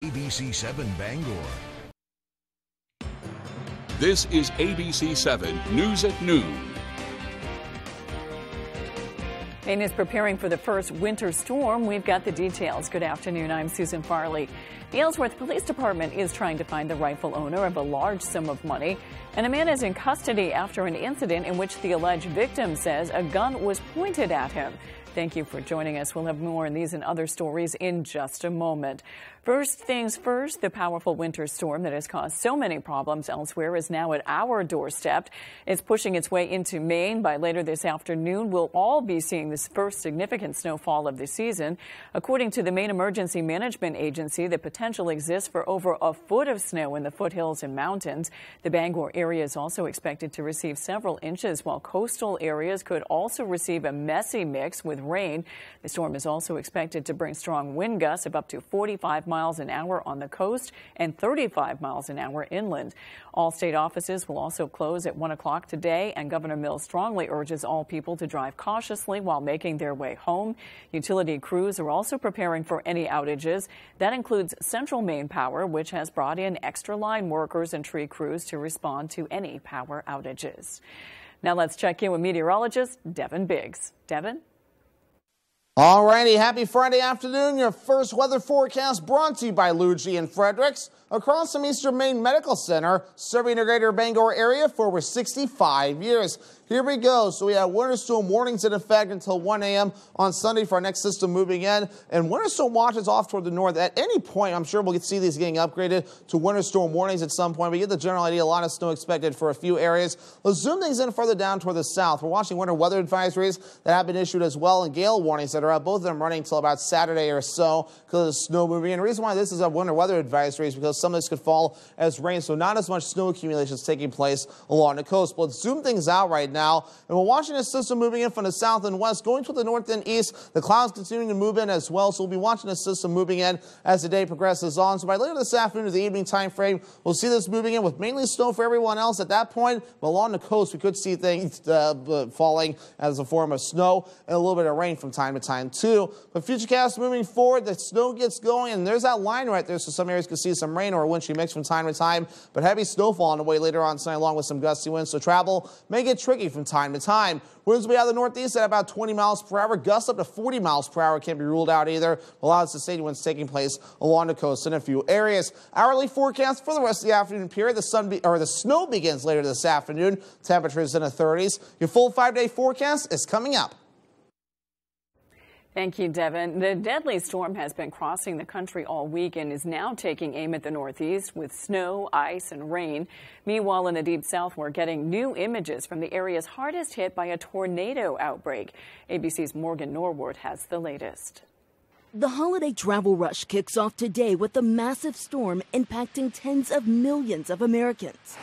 ABC 7 Bangor. This is ABC 7 News at Noon. Maine is preparing for the first winter storm. We've got the details. Good afternoon. I'm Susan Farley. The Ellsworth Police Department is trying to find the rightful owner of a large sum of money. And a man is in custody after an incident in which the alleged victim says a gun was pointed at him. Thank you for joining us. We'll have more on these and other stories in just a moment. First things first, the powerful winter storm that has caused so many problems elsewhere is now at our doorstep. It's pushing its way into Maine. By later this afternoon, we'll all be seeing this first significant snowfall of the season. According to the Maine Emergency Management Agency, the potential exists for over a foot of snow in the foothills and mountains. The Bangor area is also expected to receive several inches, while coastal areas could also receive a messy mix with rain. The storm is also expected to bring strong wind gusts of up to 45 miles an hour on the coast and 35 miles an hour inland. All state offices will also close at 1 o'clock today, and Governor Mills strongly urges all people to drive cautiously while making their way home. Utility crews are also preparing for any outages. That includes Central Maine Power, which has brought in extra line workers and tree crews to respond to any power outages. Now let's check in with meteorologist Devin Biggs. Devin? All righty, happy Friday afternoon. Your first weather forecast brought to you by Luigi and Fredericks across from Eastern Maine Medical Center, serving the greater Bangor area for over 65 years. Here we go. So we have winter storm warnings in effect until 1 a.m. on Sunday for our next system moving in. And winter storm watches off toward the north. At any point, I'm sure we'll see these getting upgraded to winter storm warnings at some point. We get the general idea, a lot of snow expected for a few areas. Let's zoom things in further down toward the south. We're watching winter weather advisories that have been issued as well, and gale warnings that are out, both of them running until about Saturday or so because of snow moving in. The reason why this is a winter weather advisory is because some of this could fall as rain, so not as much snow accumulation is taking place along the coast. But let's zoom things out right now. And we're watching a system moving in from the south and west, going to the north and east. The clouds continuing to move in as well, so we'll be watching a system moving in as the day progresses on. So by later this afternoon to the evening time frame, we'll see this moving in with mainly snow for everyone else at that point. But along the coast, we could see things falling as a form of snow and a little bit of rain from time to time too. But futurecast moving forward, the snow gets going, and there's that line right there, so some areas could see some rain or a wintry mix from time to time. But heavy snowfall on the way later on tonight, along with some gusty winds, so travel may get tricky from time to time. Winds will be out of the northeast at about 20 miles per hour. Gusts up to 40 miles per hour can't be ruled out either. A lot of sustained winds taking place along the coast in a few areas. Hourly forecast for the rest of the afternoon period. The snow begins later this afternoon. Temperatures in the 30s. Your full 5-day forecast is coming up. Thank you, Devin. The deadly storm has been crossing the country all week and is now taking aim at the northeast with snow, ice, and rain. Meanwhile, in the deep south, we're getting new images from the areas hardest hit by a tornado outbreak. ABC's Morgan Norwood has the latest. The holiday travel rush kicks off today with a massive storm impacting tens of millions of Americans.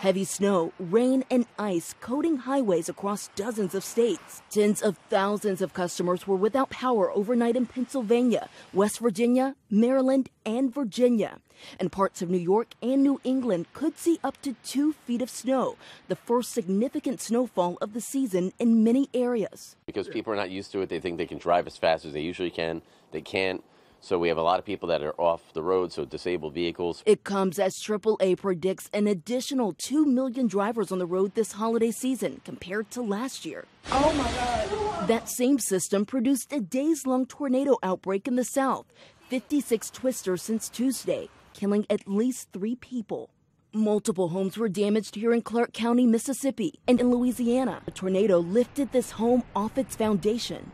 Heavy snow, rain, and ice coating highways across dozens of states. Tens of thousands of customers were without power overnight in Pennsylvania, West Virginia, Maryland, and Virginia. And parts of New York and New England could see up to 2 feet of snow, the first significant snowfall of the season in many areas. Because people are not used to it, they think they can drive as fast as they usually can. They can't. So we have a lot of people that are off the road, so disabled vehicles. It comes as AAA predicts an additional 2 million drivers on the road this holiday season compared to last year. Oh my God. That same system produced a days-long tornado outbreak in the south. 56 twisters since Tuesday, killing at least 3 people. Multiple homes were damaged here in Clark County, Mississippi, and in Louisiana. A tornado lifted this home off its foundation.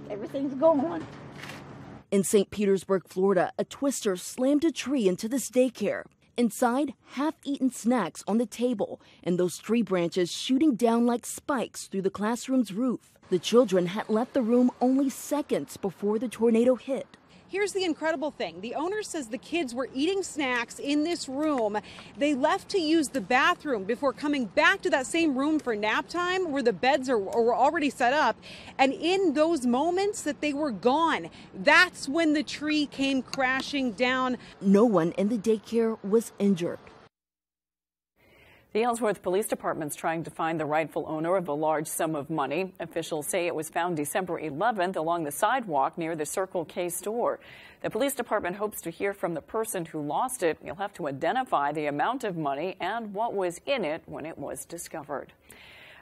Everything's gone. In St. Petersburg, Florida, a twister slammed a tree into this daycare. Inside, half-eaten snacks on the table, and those tree branches shooting down like spikes through the classroom's roof. The children had left the room only seconds before the tornado hit. Here's the incredible thing. The owner says the kids were eating snacks in this room. They left to use the bathroom before coming back to that same room for nap time where the beds were already set up. And in those moments that they were gone, that's when the tree came crashing down. No one in the daycare was injured. The Ellsworth Police Department's trying to find the rightful owner of a large sum of money. Officials say it was found December 11th along the sidewalk near the Circle K store. The police department hopes to hear from the person who lost it. You'll have to identify the amount of money and what was in it when it was discovered.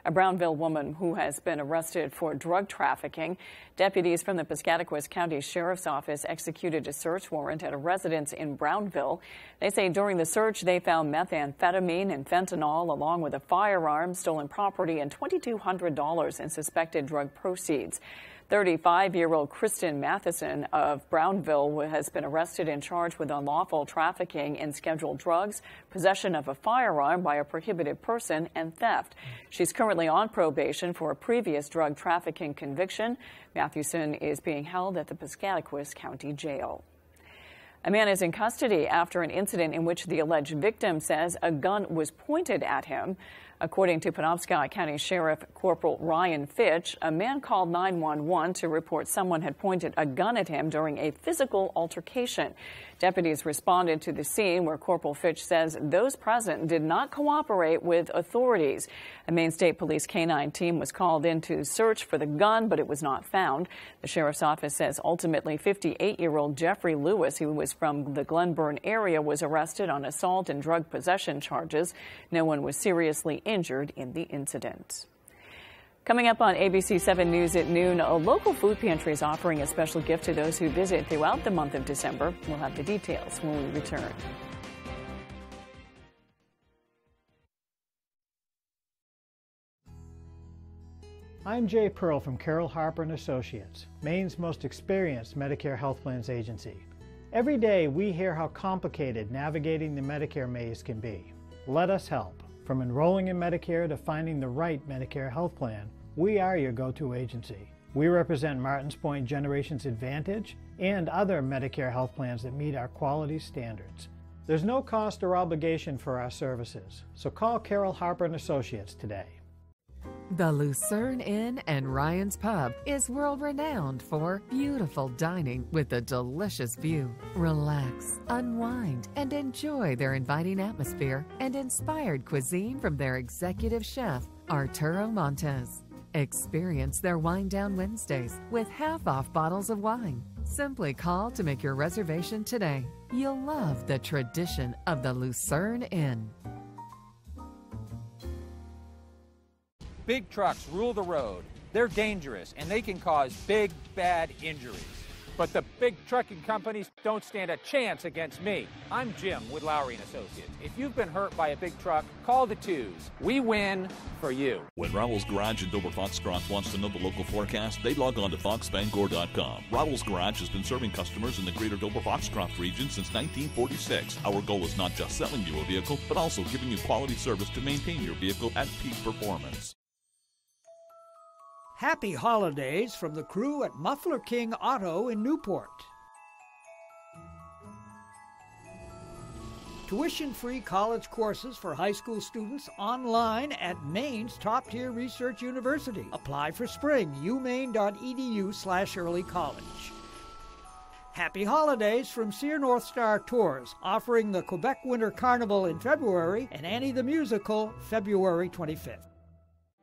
A Brownville woman who has been arrested for drug trafficking. Deputies from the Piscataquis County Sheriff's Office executed a search warrant at a residence in Brownville. They say during the search they found methamphetamine and fentanyl along with a firearm, stolen property, and $2,200 in suspected drug proceeds. 35-year-old Kristen Matheson of Brownville has been arrested and charged with unlawful trafficking in scheduled drugs, possession of a firearm by a prohibited person, and theft. She's currently on probation for a previous drug trafficking conviction. Matheson is being held at the Piscataquis County Jail. A man is in custody after an incident in which the alleged victim says a gun was pointed at him. According to Penobscot County Sheriff Corporal Ryan Fitch, a man called 911 to report someone had pointed a gun at him during a physical altercation. Deputies responded to the scene where Corporal Fitch says those present did not cooperate with authorities. A Maine State Police K-9 team was called in to search for the gun, but it was not found. The Sheriff's Office says ultimately 58-year-old Jeffrey Lewis, who was from the Glenburn area, was arrested on assault and drug possession charges. No one was seriously injured in the incident. Coming up on ABC 7 News at noon, a local food pantry is offering a special gift to those who visit throughout the month of December. We'll have the details when we return. I'm Jay Pearl from Carroll Harper & Associates, Maine's most experienced Medicare health plans agency. Every day we hear how complicated navigating the Medicare maze can be. Let us help. From enrolling in Medicare to finding the right Medicare health plan, we are your go-to agency. We represent Martins Point Generations Advantage and other Medicare health plans that meet our quality standards. There's no cost or obligation for our services, so call Carroll Harper & Associates today. The Lucerne Inn and Ryan's Pub is world-renowned for beautiful dining with a delicious view. Relax, unwind, and enjoy their inviting atmosphere and inspired cuisine from their executive chef, Arturo Montes. Experience their Wine Down Wednesdays with half-off bottles of wine. Simply call to make your reservation today. You'll love the tradition of the Lucerne Inn. Big trucks rule the road. They're dangerous, and they can cause big, bad injuries. But the big trucking companies don't stand a chance against me. I'm Jim with Lowry & Associates. If you've been hurt by a big truck, call the twos. We win for you. When Rowell's Garage in Dover Foxcroft wants to know the local forecast, they log on to foxbangor.com. Rowell's Garage has been serving customers in the greater Dover Foxcroft region since 1946. Our goal is not just selling you a vehicle, but also giving you quality service to maintain your vehicle at peak performance. Happy holidays from the crew at Muffler King Auto in Newport. Tuition-free college courses for high school students online at Maine's top-tier research university. Apply for spring, umaine.edu/early college. Happy holidays from Sear North Star Tours, offering the Quebec Winter Carnival in February and Annie the Musical February 25th.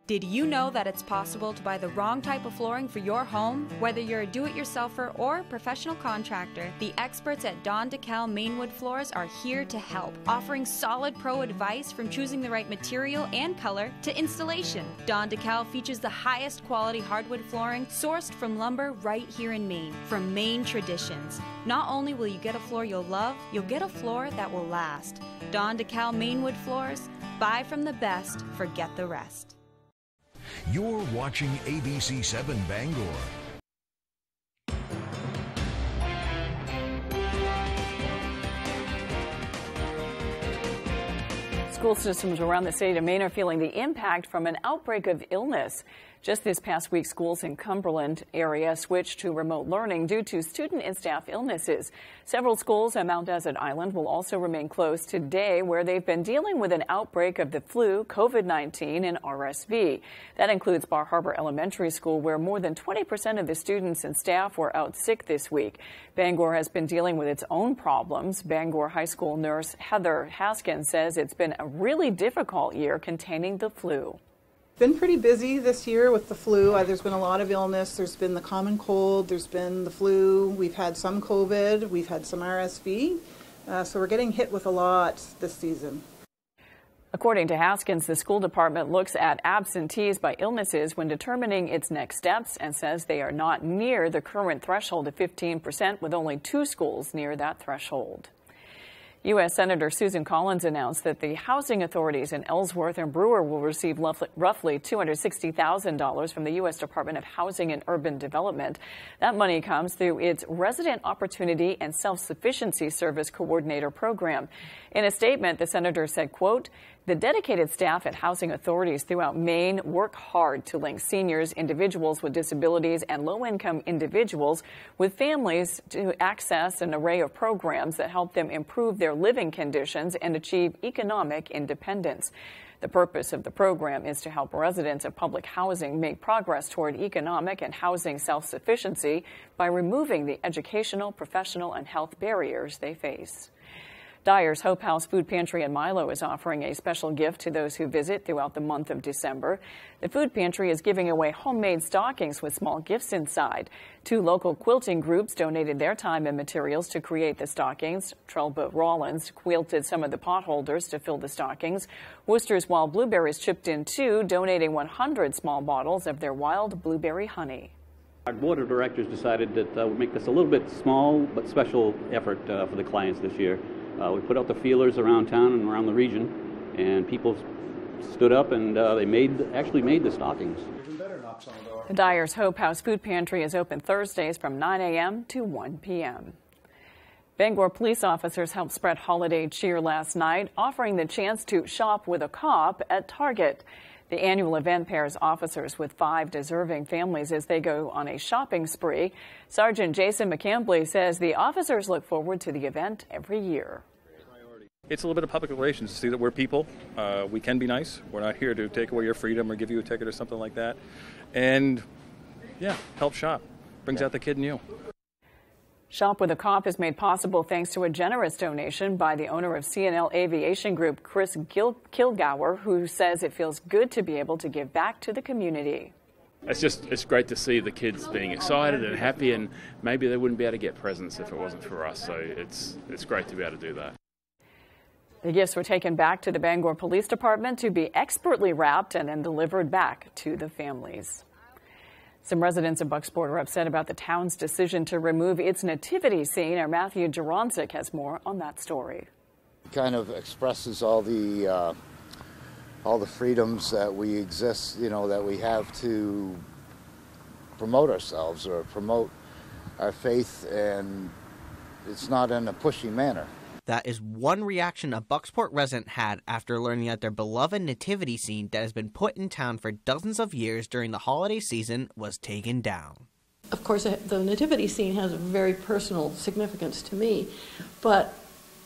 Did you know that it's possible to buy the wrong type of flooring for your home? Whether you're a do-it-yourselfer or professional contractor, the experts at Don DeKalb Mainwood Floors are here to help, offering solid pro advice from choosing the right material and color to installation. Don DeKalb features the highest quality hardwood flooring sourced from lumber right here in Maine, from Maine traditions. Not only will you get a floor you'll love, you'll get a floor that will last. Don DeKalb Mainwood Floors, buy from the best, forget the rest. You're watching ABC 7 Bangor. School systems around the state of Maine are feeling the impact from an outbreak of illness. Just this past week, schools in Cumberland area switched to remote learning due to student and staff illnesses. Several schools on Mount Desert Island will also remain closed today, where they've been dealing with an outbreak of the flu, COVID-19, and RSV. That includes Bar Harbor Elementary School, where more than 20% of the students and staff were out sick this week. Bangor has been dealing with its own problems. Bangor High School nurse Heather Haskins says it's been a really difficult year containing the flu. Been pretty busy this year with the flu. There's been a lot of illness. There's been the common cold. There's been the flu. We've had some COVID. We've had some RSV. So we're getting hit with a lot this season. According to Haskins, the school department looks at absentees by illnesses when determining its next steps and says they are not near the current threshold of 15%, with only 2 schools near that threshold. U.S. Senator Susan Collins announced that the housing authorities in Ellsworth and Brewer will receive roughly $260,000 from the U.S. Department of Housing and Urban Development. That money comes through its Resident Opportunity and Self-Sufficiency Service Coordinator program. In a statement, the senator said, quote, "The dedicated staff at housing authorities throughout Maine work hard to link seniors, individuals with disabilities, and low-income individuals with families to access an array of programs that help them improve their living conditions and achieve economic independence. The purpose of the program is to help residents of public housing make progress toward economic and housing self-sufficiency by removing the educational, professional, and health barriers they face." Dyer's Hope House Food Pantry in Milo is offering a special gift to those who visit throughout the month of December. The food pantry is giving away homemade stockings with small gifts inside. 2 local quilting groups donated their time and materials to create the stockings. Trelba Rollins quilted some of the potholders to fill the stockings. Worcester's Wild Blueberries chipped in too, donating 100 small bottles of their wild blueberry honey. Our board of directors decided that we'd make this a little bit small but special effort for the clients this year. We put out the feelers around town and around the region, and people stood up and they actually made the stockings. The Dyer's Hope House Food Pantry is open Thursdays from 9 a.m. to 1 p.m. Bangor police officers helped spread holiday cheer last night, offering the chance to shop with a cop at Target. The annual event pairs officers with 5 deserving families as they go on a shopping spree. Sergeant Jason McCambley says the officers look forward to the event every year. It's a little bit of public relations to see that we're people. We can be nice. We're not here to take away your freedom or give you a ticket or something like that. And, yeah, help shop. Brings out the kid in you. Shop with a Cop is made possible thanks to a generous donation by the owner of C&L Aviation Group, Chris Kilgour, who says it feels good to be able to give back to the community. It's great to see the kids being excited and happy, and maybe they wouldn't be able to get presents if it wasn't for us, so it's great to be able to do that. The gifts were taken back to the Bangor Police Department to be expertly wrapped and then delivered back to the families. Some residents of Bucksport are upset about the town's decision to remove its nativity scene. Our Matthew Jaronczyk has more on that story. It kind of expresses all the freedoms that we exist, that we have to promote ourselves or promote our faith, and it's not in a pushy manner. That is one reaction a Bucksport resident had after learning that their beloved nativity scene that has been put in town for dozens of years during the holiday season was taken down. Of course, the nativity scene has a very personal significance to me, but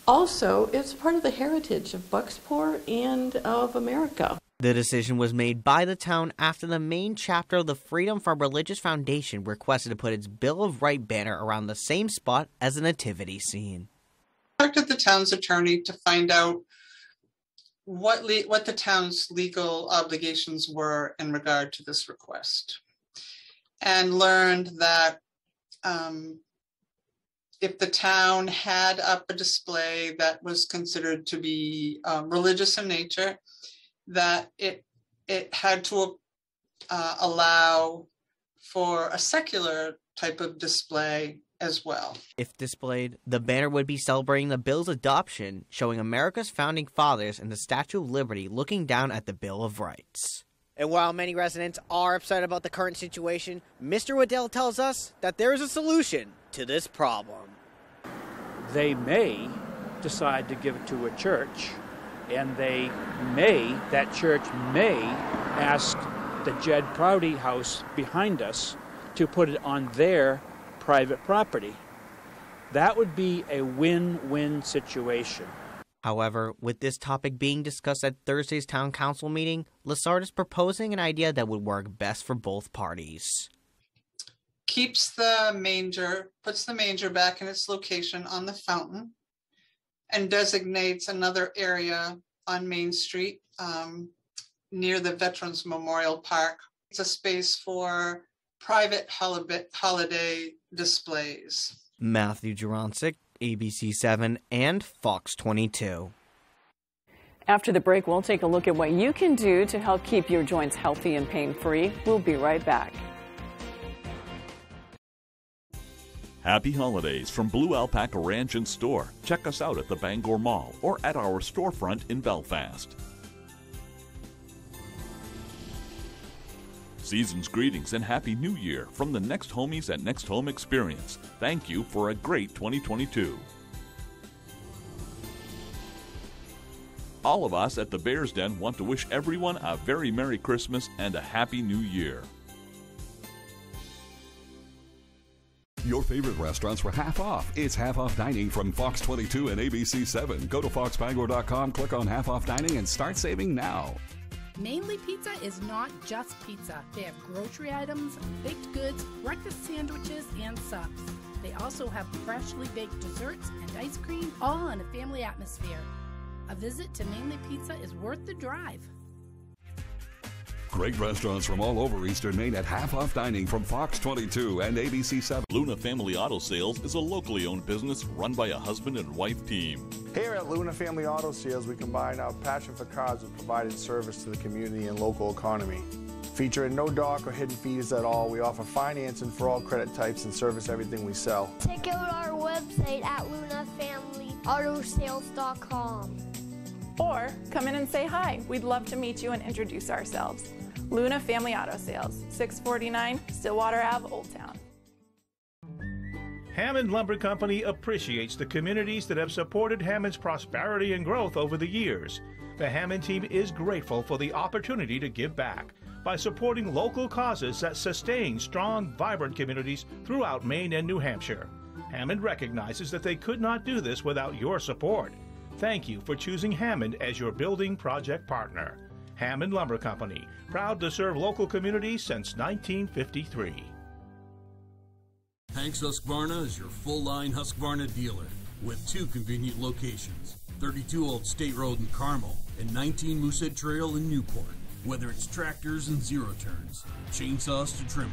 also it's part of the heritage of Bucksport and of America. The decision was made by the town after the main chapter of the Freedom from Religious Foundation requested to put its Bill of Rights banner around the same spot as the nativity scene. I contacted the town's attorney to find out what the town's legal obligations were in regard to this request, and learned that if the town had up a display that was considered to be religious in nature, that it had to allow for a secular type of display as well. If displayed, the banner would be celebrating the bill's adoption, showing America's founding fathers and the Statue of Liberty looking down at the Bill of Rights. And while many residents are upset about the current situation, Mr. Waddell tells us that there is a solution to this problem. They may decide to give it to a church, and that church may ask the Jed Prouty house behind us to put it on their private property. That would be a win-win situation. However, with this topic being discussed at Thursday's town council meeting, Lessard is proposing an idea that would work best for both parties. Keeps the manger, puts the manger back in its location on the fountain, and designates another area on Main Street near the Veterans Memorial Park. It's a space for private holiday displays. Matthew Jurancic, ABC7 and Fox 22. After the break, we'll take a look at what you can do to help keep your joints healthy and pain-free. We'll be right back. Happy holidays from Blue Alpaca Ranch and Store. Check us out at the Bangor Mall or at our storefront in Belfast. Season's greetings and Happy New Year from the Next Homies at Next Home Experience. Thank you for a great 2022. All of us at the Bears Den want to wish everyone a very Merry Christmas and a Happy New Year. Your favorite restaurants were half off. It's half off dining from Fox 22 and ABC7. Go to foxbangor.com, click on half off dining, and start saving now. Mainly Pizza is not just pizza. They have grocery items, baked goods, breakfast sandwiches, and subs. They also have freshly baked desserts and ice cream, all in a family atmosphere. A visit to Mainly Pizza is worth the drive. Great restaurants from all over Eastern Maine at half off dining from Fox 22 and ABC7. Luna Family Auto Sales is a locally owned business run by a husband and wife team. Here at Luna Family Auto Sales, we combine our passion for cars with providing service to the community and local economy. Featuring no dark or hidden fees at all, we offer financing for all credit types and service everything we sell. Check out our website at lunafamilyautosales.com. Or come in and say hi. We'd love to meet you and introduce ourselves. Luna Family Auto Sales, 649 Stillwater Ave, Old Town. Hammond Lumber Company appreciates the communities that have supported Hammond's prosperity and growth over the years. The Hammond team is grateful for the opportunity to give back by supporting local causes that sustain strong, vibrant communities throughout Maine and New Hampshire. Hammond recognizes that they could not do this without your support. Thank you for choosing Hammond as your building project partner. Hammond Lumber Company, proud to serve local communities since 1953. Hanks Husqvarna is your full-line Husqvarna dealer with 2 convenient locations, 32 Old State Road in Carmel and 19 Moosehead Trail in Newport. Whether it's tractors and zero-turns, chainsaws to trimmers,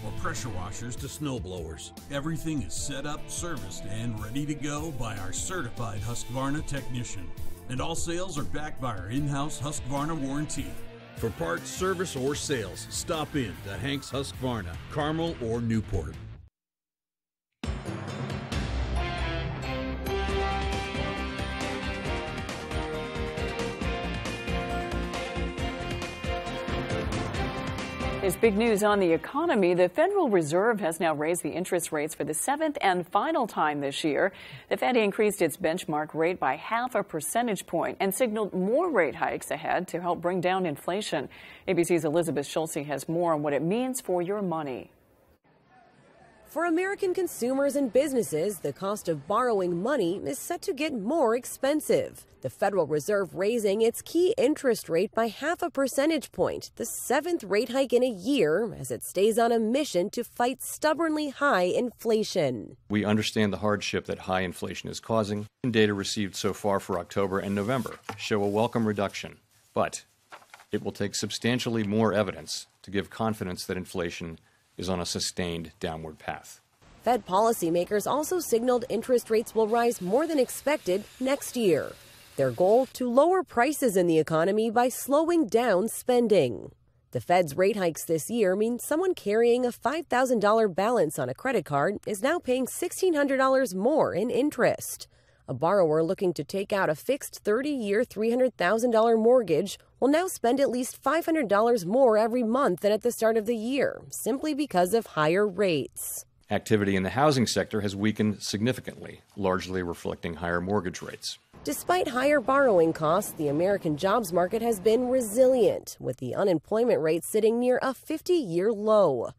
or pressure washers to snowblowers, everything is set up, serviced, and ready to go by our certified Husqvarna technician. And all sales are backed by our in-house Husqvarna warranty. For parts, service, or sales, stop in to Hanks Husqvarna, Carmel or Newport. There's big news on the economy. The Federal Reserve has now raised the interest rates for the 7th and final time this year. The Fed increased its benchmark rate by 0.5 percentage point and signaled more rate hikes ahead to help bring down inflation. ABC's Elizabeth Schulze has more on what it means for your money. For American consumers and businesses, the cost of borrowing money is set to get more expensive. The Federal Reserve raising its key interest rate by 0.5 percentage point, the 7th rate hike in a year, as it stays on a mission to fight stubbornly high inflation. We understand the hardship that high inflation is causing. Data received so far for October and November show a welcome reduction, but it will take substantially more evidence to give confidence that inflation is on a sustained downward path. Fed policymakers also signaled interest rates will rise more than expected next year. Their goal, to lower prices in the economy by slowing down spending. The Fed's rate hikes this year mean someone carrying a $5,000 balance on a credit card is now paying $1,600 more in interest. A borrower looking to take out a fixed 30-year, $300,000 mortgage will now spend at least $500 more every month than at the start of the year, simply because of higher rates. Activity in the housing sector has weakened significantly, largely reflecting higher mortgage rates. Despite higher borrowing costs, the American jobs market has been resilient, with the unemployment rate sitting near a 50-year low.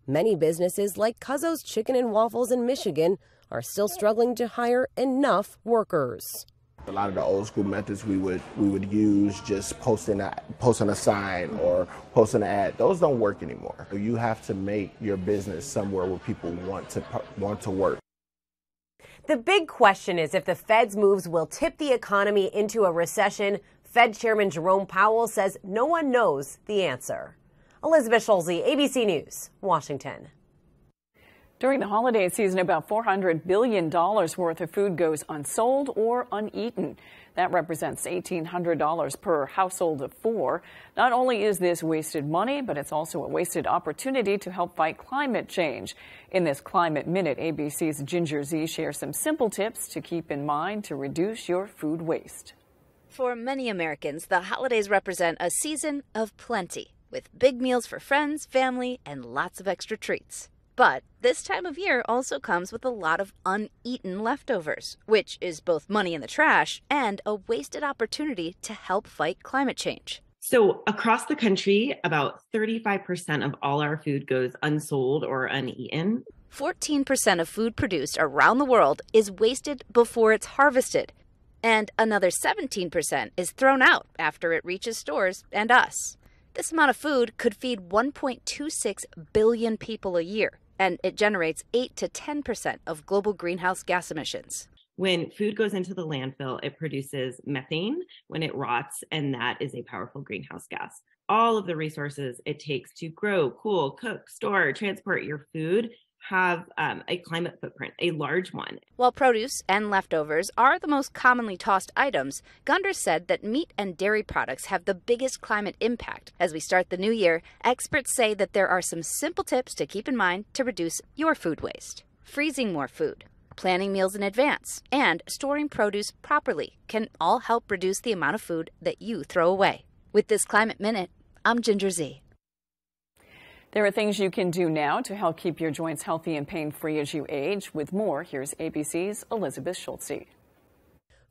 Many businesses like Cuzzo's Chicken and Waffles in Michigan are still struggling to hire enough workers. A lot of the old school methods we would use, just posting a sign or posting an ad, those don't work anymore. You have to make your business somewhere where people want to work. The big question is if the Fed's moves will tip the economy into a recession. Fed Chairman Jerome Powell says no one knows the answer. Elizabeth Schulze, ABC News, Washington. During the holiday season, about $400 billion worth of food goes unsold or uneaten. That represents $1,800 per household of 4. Not only is this wasted money, but it's also a wasted opportunity to help fight climate change. In this Climate Minute, ABC's Ginger Z shares some simple tips to keep in mind to reduce your food waste. For many Americans, the holidays represent a season of plenty, with big meals for friends, family, and lots of extra treats. But this time of year also comes with a lot of uneaten leftovers, which is both money in the trash and a wasted opportunity to help fight climate change. So across the country, about 35% of all our food goes unsold or uneaten. 14% of food produced around the world is wasted before it's harvested. And another 17% is thrown out after it reaches stores and us. This amount of food could feed 1.26 billion people a year, and it generates 8 to 10% of global greenhouse gas emissions. When food goes into the landfill, it produces methane when it rots, and that is a powerful greenhouse gas. All of the resources it takes to grow, cool, cook, store, transport your food have a climate footprint, a large one. While produce and leftovers are the most commonly tossed items, Gunders said that meat and dairy products have the biggest climate impact. As we start the new year, experts say that there are some simple tips to keep in mind to reduce your food waste. Freezing more food, planning meals in advance, and storing produce properly can all help reduce the amount of food that you throw away. With this Climate Minute, I'm Ginger Z. There are things you can do now to help keep your joints healthy and pain-free as you age. With more, here's ABC's Elizabeth Schulze.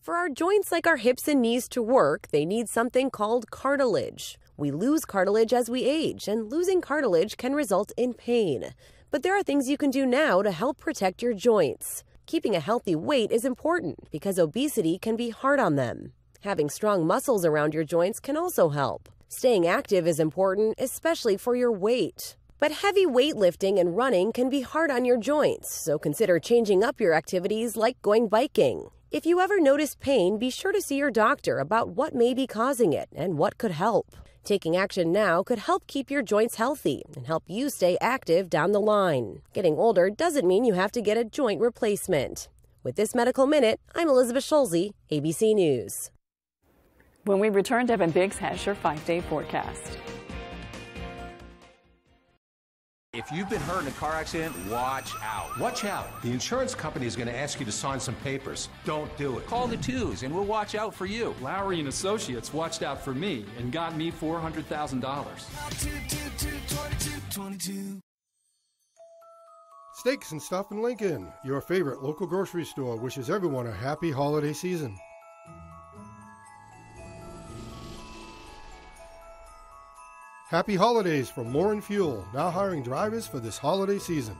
For our joints like our hips and knees to work, they need something called cartilage. We lose cartilage as we age, and losing cartilage can result in pain. But there are things you can do now to help protect your joints. Keeping a healthy weight is important because obesity can be hard on them. Having strong muscles around your joints can also help. Staying active is important, especially for your weight. But heavy weightlifting and running can be hard on your joints, so consider changing up your activities like going biking. If you ever notice pain, be sure to see your doctor about what may be causing it and what could help. Taking action now could help keep your joints healthy and help you stay active down the line. Getting older doesn't mean you have to get a joint replacement. With this Medical Minute, I'm Elizabeth Schulze, ABC News. When we return, Devin Biggs has your 5-day forecast. If you've been hurt in a car accident, watch out. Watch out. The insurance company is going to ask you to sign some papers. Don't do it. Call the twos and we'll watch out for you. Lowry and Associates watched out for me and got me $400,000. Steaks and Stuff in Lincoln, your favorite local grocery store, wishes everyone a happy holiday season. Happy holidays from Lauren Fuel, now hiring drivers for this holiday season.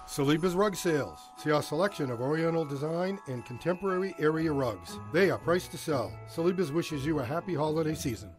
Saliba's Rug Sales. See our selection of oriental design and contemporary area rugs. They are priced to sell. Saliba's wishes you a happy holiday season.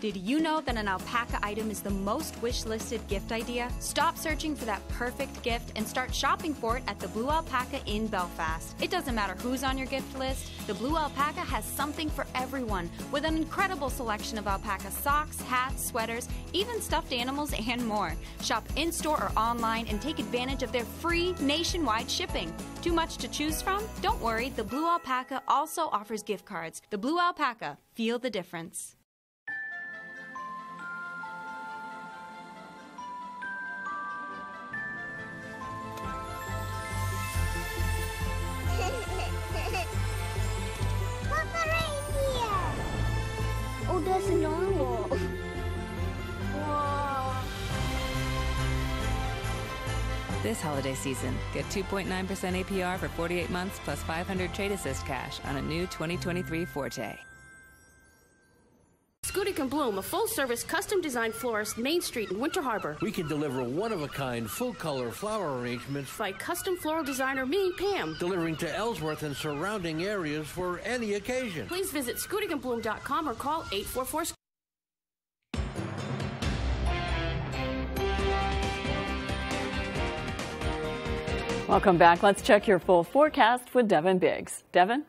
Did you know that an alpaca item is the most wish-listed gift idea? Stop searching for that perfect gift and start shopping for it at the Blue Alpaca in Belfast. It doesn't matter who's on your gift list, the Blue Alpaca has something for everyone with an incredible selection of alpaca socks, hats, sweaters, even stuffed animals and more. Shop in-store or online and take advantage of their free nationwide shipping. Too much to choose from? Don't worry, the Blue Alpaca also offers gift cards. The Blue Alpaca, feel the difference. Oh, that's normal. Wow. This holiday season, get 2.9% APR for 48 months plus 500 Trade Assist cash on a new 2023 Forte. Scudic & Bloom, a full-service, custom-designed florist, Main Street in Winter Harbor. We can deliver one-of-a-kind, full-color flower arrangements by custom floral designer me, Pam. Delivering to Ellsworth and surrounding areas for any occasion. Please visit scudicandbloom.com or call 844 Welcome back. Let's check your full forecast with Devin Biggs. Devin?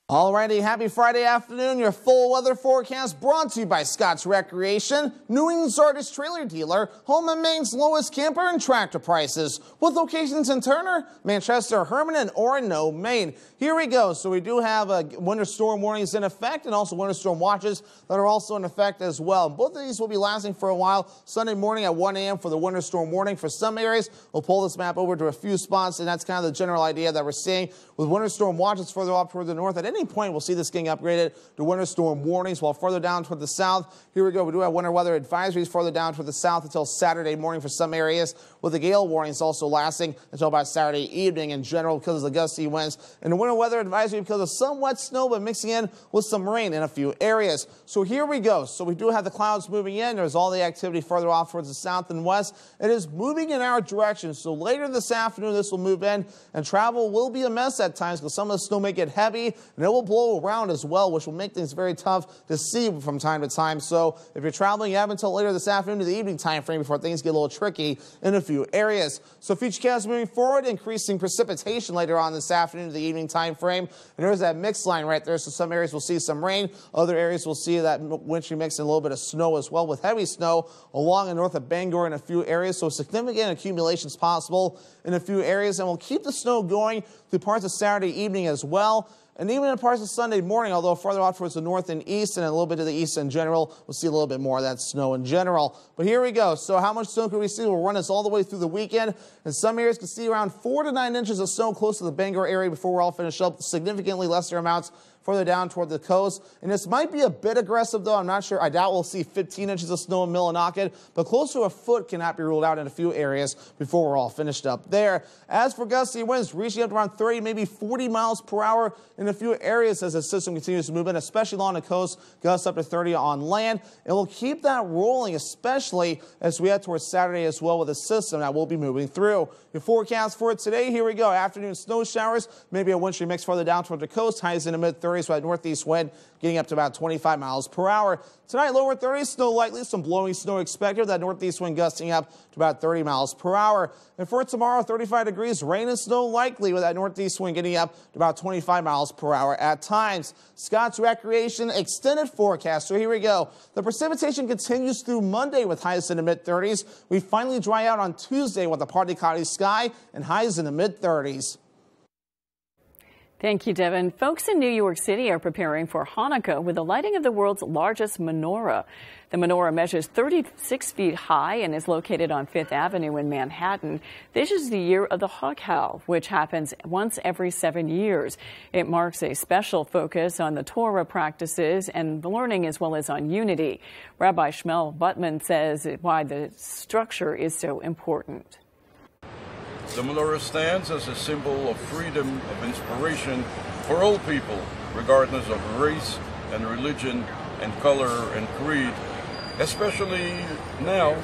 Alrighty, happy Friday afternoon. Your full weather forecast brought to you by Scott's Recreation, New England's largest trailer dealer, home and Maine's lowest camper and tractor prices, with locations in Turner, Manchester, Herman, and Orono, Maine. Here we go. So we do have winter storm warnings in effect and also winter storm watches that are also in effect as well. Both of these will be lasting for a while. Sunday morning at 1 a.m. for the winter storm warning for some areas. We'll pull this map over to a few spots, and that's kind of the general idea that we're seeing with winter storm watches further up toward the north. At any point, we'll see this getting upgraded to winter storm warnings, while further down toward the south, here we go. We do have winter weather advisories further down toward the south until Saturday morning for some areas, with the gale warnings also lasting until about Saturday evening in general because of the gusty winds. And the winter weather advisory because of some wet snow, but mixing in with some rain in a few areas. So here we go. So we do have the clouds moving in. There's all the activity further off towards the south and west. It is moving in our direction. So later this afternoon, this will move in, and travel will be a mess at times because some of the snow may get heavy, and it will blow around as well, which will make things very tough to see from time to time. So if you're traveling, you have until later this afternoon to the evening time frame before things get a little tricky in a few areas. So futurecast moving forward, increasing precipitation later on this afternoon to the evening time frame. And there's that mix line right there. So some areas will see some rain. Other areas will see that wintry mix and a little bit of snow as well, with heavy snow along and north of Bangor in a few areas. So significant accumulations possible in a few areas. And we'll keep the snow going through parts of Saturday evening as well. And even in parts of Sunday morning, although further out towards the north and east and a little bit to the east in general, we'll see a little bit more of that snow in general. But here we go. So how much snow can we see? We'll run this all the way through the weekend. And some areas can see around 4 to 9 inches of snow close to the Bangor area before we're all finished up. Significantly lesser amounts further down toward the coast. And this might be a bit aggressive, though. I'm not sure. I doubt we'll see 15 inches of snow in Millinocket, but close to a foot cannot be ruled out in a few areas before we're all finished up there. As for gusty winds, reaching up to around 30, maybe 40 miles per hour in a few areas as the system continues to move in, especially along the coast, gusts up to 30 on land. And we'll keep that rolling, especially as we head towards Saturday as well with a system that will be moving through. Your forecast for it today, here we go. Afternoon snow showers, maybe a wintry mix further down toward the coast, highs in the mid-30s with that northeast wind getting up to about 25 miles per hour. Tonight, lower 30s, snow likely, some blowing snow expected, that northeast wind gusting up to about 30 miles per hour. And for tomorrow, 35 degrees, rain and snow likely with that northeast wind getting up to about 25 miles per hour at times. Scott's Recreation extended forecast. So here we go. The precipitation continues through Monday with highs in the mid-30s. We finally dry out on Tuesday with a partly cloudy sky and highs in the mid-30s. Thank you, Devin. Folks in New York City are preparing for Hanukkah with the lighting of the world's largest menorah. The menorah measures 36 feet high and is located on Fifth Avenue in Manhattan. This is the year of the Hanukkah, which happens once every 7 years. It marks a special focus on the Torah practices and learning as well as on unity. Rabbi Shmuel Butman says why the structure is so important. The menorah stands as a symbol of freedom, of inspiration for all people, regardless of race and religion and color and creed, especially now,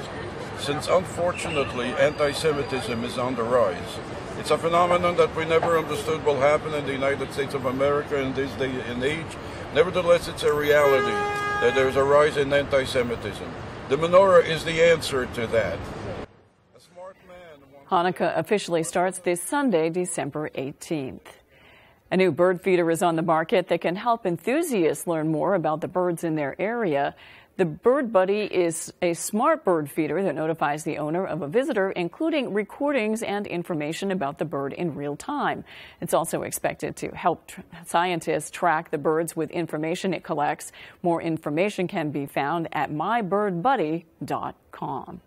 since unfortunately anti-Semitism is on the rise. It's a phenomenon that we never understood will happen in the United States of America in this day and age. Nevertheless, it's a reality that there's a rise in anti-Semitism. The menorah is the answer to that. Hanukkah officially starts this Sunday, December 18th. A new bird feeder is on the market that can help enthusiasts learn more about the birds in their area. The Bird Buddy is a smart bird feeder that notifies the owner of a visitor, including recordings and information about the bird in real time. It's also expected to help scientists track the birds with information it collects. More information can be found at mybirdbuddy.com.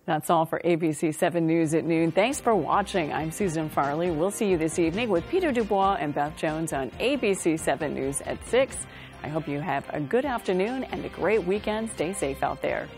That's all for ABC 7 News at noon. Thanks for watching. I'm Susan Farley. We'll see you this evening with Peter Dubois and Beth Jones on ABC 7 News at 6. I hope you have a good afternoon and a great weekend. Stay safe out there.